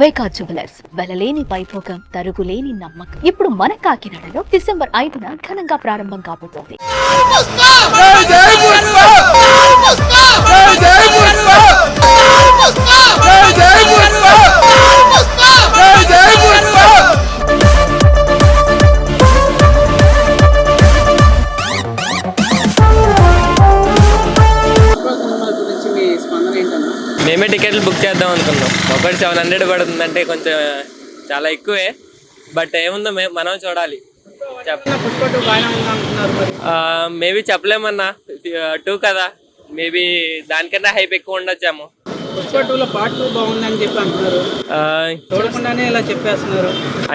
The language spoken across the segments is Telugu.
వైకా జ్యువెలర్స్ వెలలేని వైభోగం తరుగులేని నమ్మకం ఇప్పుడు మన కాకినాడలో డిసెంబర్ 5న ఘనంగా ప్రారంభం కాబోతోంది. మేమే టికెట్లు బుక్ చేద్దాం అనుకున్నాం. ఒకటి 700 పడుతుందంటే కొంచెం చాలా ఎక్కువే. బట్ ఏముందో మనం చూడాలి. మేబీ చెప్పలేమన్నా, 2 కదా, మేబీ దానికన్నా హైప్ ఎక్కువ ఉండొచ్చేమో.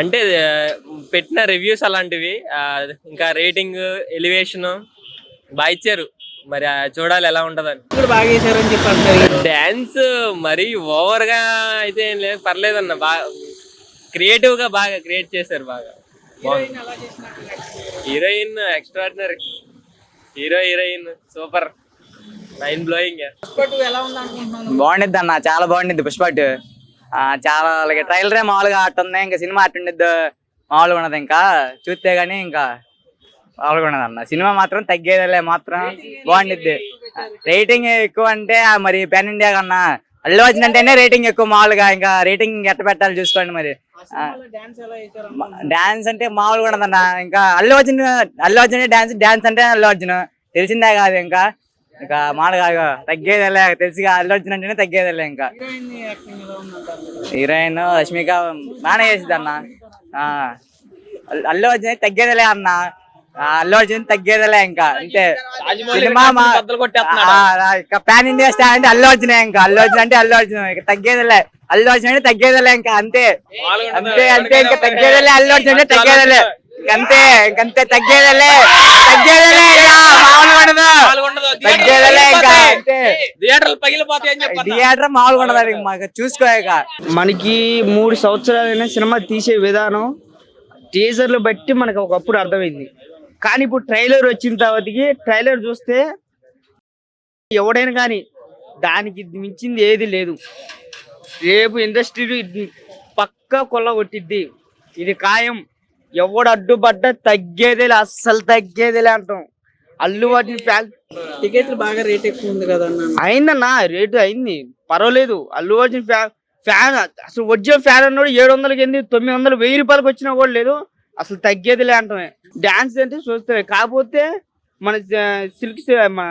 అంటే పెట్టిన రివ్యూస్ అలాంటివి, ఇంకా రేటింగ్ ఎలివేషన్ బాగా ఇచ్చారు. మరి చూడాలి ఎలా ఉంటదని. డాన్స్ మరి ఓవర్ గా అయితే ఏం లేదు, పర్లేదన్న. బాగా క్రియేటివ్ గా బాగా క్రియేట్ చేశారు. బాగా heroine extraordinary. Heroine super, mind blowing. బాగుండిద్ది అన్న, చాలా బాగుండిద్ది పుష్ప 2. చాలా ట్రైలరే మామూలుగా ఆడుతుంది, ఇంకా సినిమా ఆడుండిద్ది మామూలుగా ఉన్నది. ఇంకా చూస్తే గానీ ఇంకా మామూలుగా ఉన్నది అన్న. సినిమా మాత్రం తగ్గేదిలే, మాత్రం బాగుండిద్ది. రేటింగ్ ఎక్కువ అంటే మరి పాన్ ఇండియా కన్నా అల్లు అర్జున్ అంటేనే రేటింగ్ ఎక్కువ మామూలుగా. ఇంకా రేటింగ్ ఎట్ట పెట్టాలి చూసుకోండి. మరి డాన్స్ అంటే మామూలుగా ఉన్నదన్న. ఇంకా అల్లు అర్జున్ డాన్స్ అంటే అల్లు అర్జున్ తెలిసిందే కాదు. ఇంకా మామూలుగా తగ్గేదిలే, తెలిసిగా అల్లు అర్జున్ అంటేనే తగ్గేదిలే. ఇంకా హీరోయిన్ రష్మిక బాగానే చేసిద్ది అన్న. అల్లు అర్జున్ తగ్గేదిలే అన్న. అల్లు అర్జున్ తగ్గేదిలే. ఇంకా అంతే. సినిమా పాన్ ఇండియా స్టార్ అంటే అల్లు అర్జునే. ఇంకా అల్లు అర్జున్ అంటే అల్లు అర్జున్, ఇంకా తగ్గేదిలే. అల్లు అర్జున్ అంటే తగ్గేదిలే. ఇంకా అంతే అంతే అంతే. ఇంకా తగ్గేదిలే. అల్లు అర్జున్ అంటే తగ్గేదిలే. ఇంకంతే ఇంకంతే. తగ్గేదిలే తగ్గేదిలే. మామూలుగా ఉండదు. తగ్గేదిలే. ఇంకా అంతే. థియేటర్ మామూలుగా ఉండదు. మాకు చూసుకోక మనకి 3 సంవత్సరాలైనా సినిమా తీసే విధానం టీజర్లు బట్టి మనకు ఒకప్పుడు అర్థమైంది. కానీ ఇప్పుడు ట్రైలర్ వచ్చిన తర్వాతకి ట్రైలర్ చూస్తే ఎవడైనా కానీ దానికి మించింది ఏది లేదు. రేపు ఇండస్ట్రీ పక్కా కొల్లగొట్టిద్ది, ఇది ఖాయం. ఎవడు అడ్డుపడ్డా తగ్గేదేలే, అస్సలు తగ్గేదేలే అంటాం. అల్లు అర్జున్ ఫ్యాన్ టికెట్లు బాగా రేట్ ఎక్కువ ఉంది కదా అన్న. అయిందన్నా, రేటు అయింది, పర్వాలేదు. అల్లు అర్జున్ ఫ్యాన్ అసలు ఒరిజినల్ ఫ్యాన్ అన్నాడు 700కి ఏంది 900 1000 రూపాయలకి వచ్చినా కూడా లేదు. అసలు తగ్గేదిలే అంటామే. డాన్స్ అంటే చూస్తే, కాకపోతే మన మన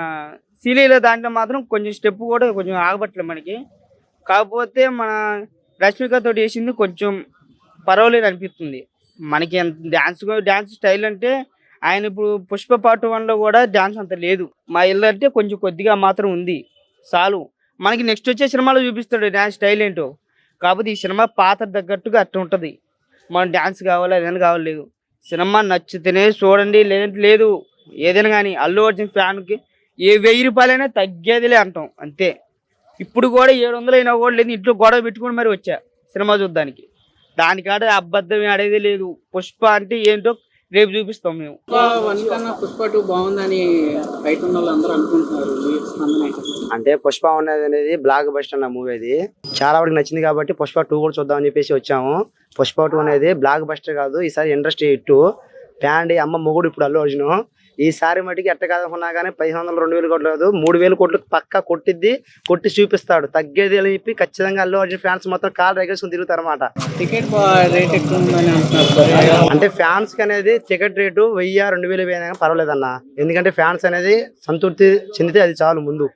సిలీల దాంట్లో మాత్రం కొంచెం స్టెప్ కూడా కొంచెం ఆగబట్టలేదు మనకి. కాకపోతే మన రష్మికతో వేసింది కొంచెం పర్వాలేదు అనిపిస్తుంది మనకి. డాన్స్ స్టైల్ అంటే ఆయన ఇప్పుడు పుష్ప పార్ట్ 1లో కూడా డాన్స్ అంత లేదు. మా ఇల్లు అంటే కొంచెం కొద్దిగా మాత్రం ఉంది, చాలు. మనకి నెక్స్ట్ వచ్చే సినిమాలో చూపిస్తాడు డాన్స్ స్టైల్ ఏంటో. కాకపోతే ఈ సినిమా పాత్ర తగ్గట్టుగా అట్లా ఉంటుంది. మనం డాన్స్ కావాలి, ఏదైనా కావాలి లేదు. సినిమా నచ్చితేనే చూడండి, లేదంటే లేదు. ఏదైనా కానీ అల్లు అర్జున్ ఫ్యాన్కి 1000 రూపాయలైనా తగ్గేదిలే అంటాం అంతే. ఇప్పుడు కూడా 700 అయినా కూడా లేదు. ఇంట్లో గొడవ పెట్టుకుని మరి వచ్చా సినిమా చూడడానికి. దానికాడ అబద్ధం ఆడేది లేదు. పుష్ప అంటే ఏంటో రేపు చూపిస్తాం మేము. పుష్ప 2 బాగుందని బయట ఉన్న వాళ్ళు అందరూ అనుకుంటున్నారు. అంటే పుష్ప అనేది బ్లాక్ బస్టర్ అన్న మూవీ. అది చాలా వరకు నచ్చింది కాబట్టి పుష్ప 2 కూడా చూద్దామని చెప్పేసి వచ్చాము. పుష్ప 2 అనేది బ్లాక్ బస్టర్ కాదు, ఈసారి ఇండస్ట్రీ హిట్. ప్యాండి అమ్మ మొగుడు ఇప్పుడు అల్లు అర్జున్. ఈసారి మటుకి ఎట్ట కాదనుకున్నా కానీ 1500 2000 కోట్లు కాదు, 3000 కోట్లు పక్కా కొట్టి చూపిస్తాడు. తగ్గేది అని చెప్పి ఖచ్చితంగా అల్లు అర్జున్ ఫ్యాన్స్ మొత్తం కాలు రేగేసుకుని తిరుగుతారు అనమాట. టికెట్ రేట్ ఎక్కువ ఉందని అంటున్నారు. అంటే ఫ్యాన్స్ కి అనేది టికెట్ రేటు 1000 2000 పర్వాలేదన్న. ఎందుకంటే ఫ్యాన్స్ అనేది సంతృప్తి చెందితే అది చాలు. ముందు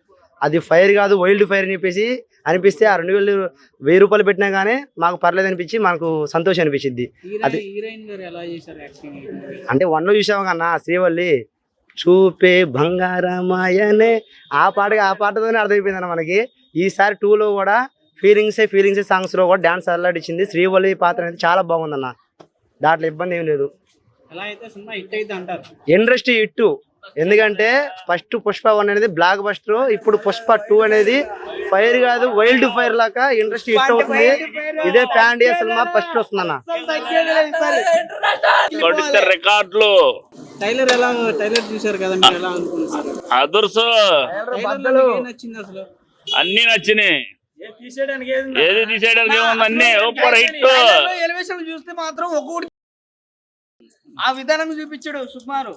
అది ఫైర్ కాదు, వైల్డ్ ఫైర్ అని చెప్పేసి అనిపిస్తే ఆ 1000 రూపాయలు పెట్టినా గానీ మాకు పర్లేదు అనిపించి మనకు సంతోషం అనిపించింది. అది అంటే 1లో చూసాము కన్నా, శ్రీవల్లి చూపే బంగారమాయనే ఆ పాటతోనే అర్థమైపోయింది అన్న మనకి. ఈసారి 2లో కూడా ఫీలింగ్స్ సాంగ్స్ లో కూడా డాన్స్ అల్లాడిచ్చింది. శ్రీవల్లి పాత్ర అనేది చాలా బాగుందన్న, దాంట్లో ఇబ్బంది ఏం లేదు. Industry hit. ఎందుకంటే ఫస్ట్ పుష్ప 1 అనేది బ్లాక్ బస్టర్, ఇప్పుడు పుష్ప 2 అనేది ఫైర్ కాదు, వైల్డ్ ఫైర్ లాగా ఇండస్ట్రీ హిట్ అవుతుంది. ఇదే పాన్ ఇండియా సినిమా ఫస్ట్ వస్తుందన్న. రికార్డులు టైలర్ చూసారు కదా, మీరు ఎలా అనుకుంటున్నారు? అదుర్సు అన్ని నచ్చినాయి. ఏది తీసేయడానికి ఏముంది, అన్ని సూపర్ హిట్. ఎలివేషన్ చూస్తే మాత్రం ఒక్కొక్కటి ఆ విధానం చూపించాడు Sukumar.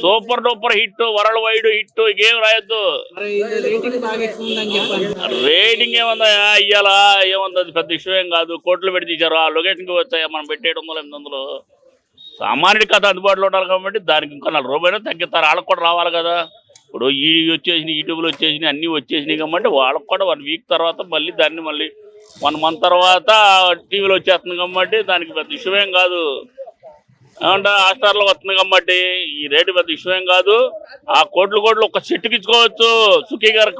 Super duper hit, world wide hit, ఇంకేం రాయొద్దు. మరి ఇది రేటింగ్ బాగా ఎక్కువ ఉందని చెప్పాను. రేటింగ్ ఏముందా ఇయ్యాలా, ఏముంది, అది పెద్ద ఇష్యూ ఏం కాదు. కోట్లు పెట్టి తీశారు, ఆ లొకేషన్ కి వచ్చాయి. మనం పెట్టే 700-800 సామాన్యుడి కథ అందుబాటులో ఉండాలి కాబట్టి దానికి ఇంకా 4 రూపాయలు తగ్గిస్తారు. వాళ్ళకి కూడా రావాలి కదా. ఇప్పుడు ఈ వచ్చేసినాయి, యూట్యూబ్లో వచ్చేసినాయి, అన్నీ వచ్చేసినాయి కాబట్టి వాళ్ళకి కూడా 1 వీక్ తర్వాత మళ్ళీ దాన్ని మళ్ళీ 1 మంత్ తర్వాత టీవీలో వచ్చేస్తుంది కాబట్టి దానికి పెద్ద ఇష్యూ ఏం కాదు. ఏమంటే హాట్‌స్టార్లో వస్తుంది కాబట్టి ఈ రేటు పెద్ద ఇష్యూ ఏం కాదు. ఆ కోట్లు ఒక సెట్కి ఇచ్చుకోవచ్చు. సుఖీ గారి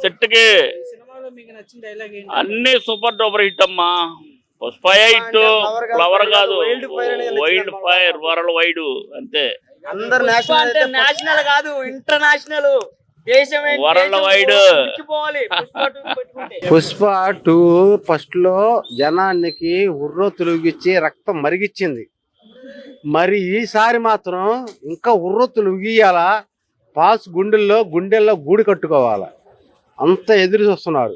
సెట్కి సినిమాలో మీకు నచ్చిన డైలాగ్ ఏంటి? అన్ని సూపర్ డూపర్ హిట్ అమ్మా. పుష్ప హిట్, ఫ్లవర్ కాదు, వైల్డ్ ఫైర్, వరల్డ్ వైడ్ అంతే. అందరు నేషనల్ కాదు, international. World wide. Pushpa 2 first లో జనానికి ఉర్రో తొలగిచ్చి రక్తం మరిగిచ్చింది. మరి ఈసారి మాత్రం ఇంకా ఉర్రో తొలగియాలా, పాస్ గుండెల్లో గూడి కట్టుకోవాలా, అంత ఎదురు చూస్తున్నారు.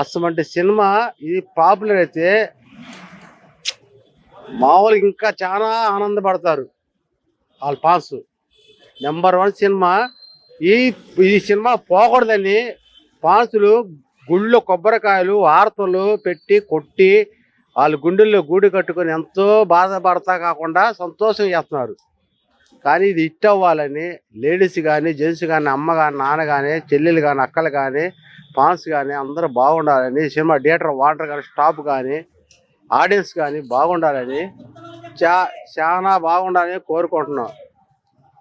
అసలు సినిమా ఇది పాపులర్ అయితే మామూలుగా ఇంకా చాలా ఆనందపడతారు వాళ్ళ పాస్. Number 1 cinema. ఈ సినిమా పోకూడదని పాన్సులు గుళ్ళో కొబ్బరికాయలు ఆరతలు పెట్టి కొట్టి వాళ్ళు గుండెల్లో గూడు కట్టుకొని ఎంతో బాధపడతా కాకుండా సంతోషం చేస్తున్నారు. కానీ ఇది హిట్ అవ్వాలని లేడీస్ కానీ, జెంట్స్ కానీ, అమ్మ కానీ, నాన్న కానీ, చెల్లెలు కానీ, అక్కలు కానీ, పాన్స్ కానీ అందరూ బాగుండాలని, సినిమా థియేటర్ వాటర్ కానీ, స్టాప్ కానీ, ఆడియన్స్ కానీ బాగుండాలని, చాలా బాగుండాలని కోరుకుంటున్నాం.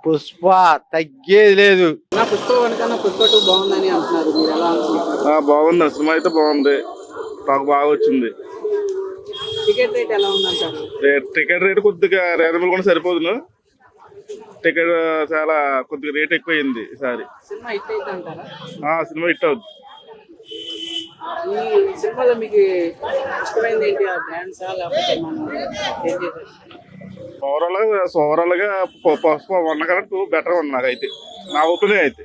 పుష్ప తగ్గేది లేదు. పుష్ప 1 కన్నా పుష్ప 2 బాగుందని అంటున్నారు, మీరు ఎలా అనుకుంటున్నారు? బాగుంది, సినిమా అయితే బాగుంది, నాకు బాగా వచ్చింది. టికెట్ రేట్ ఎలా ఉందంటారు? టికెట్ రేట్ కొద్దిగా రీజనబుల్ కూడా సరిపోదును. టికెట్ చాలా కొద్దిగా రేట్ ఎక్కువైంది ఈసారి. సినిమా హిట్ అయితే అంటారా? సినిమా హిట్ అవుతుంది. ఈ సినిమాలో మీకు ఇష్టమైంది ఏంటి? ఆ డాన్సా లేకపోతే మనం ఏం చేశారు? ఓవరాల్ గా పుష్ప 1 కన్నా 2 బెటర్ ఉంది నాకైతే, నా ఒపీనియన్ అయితే.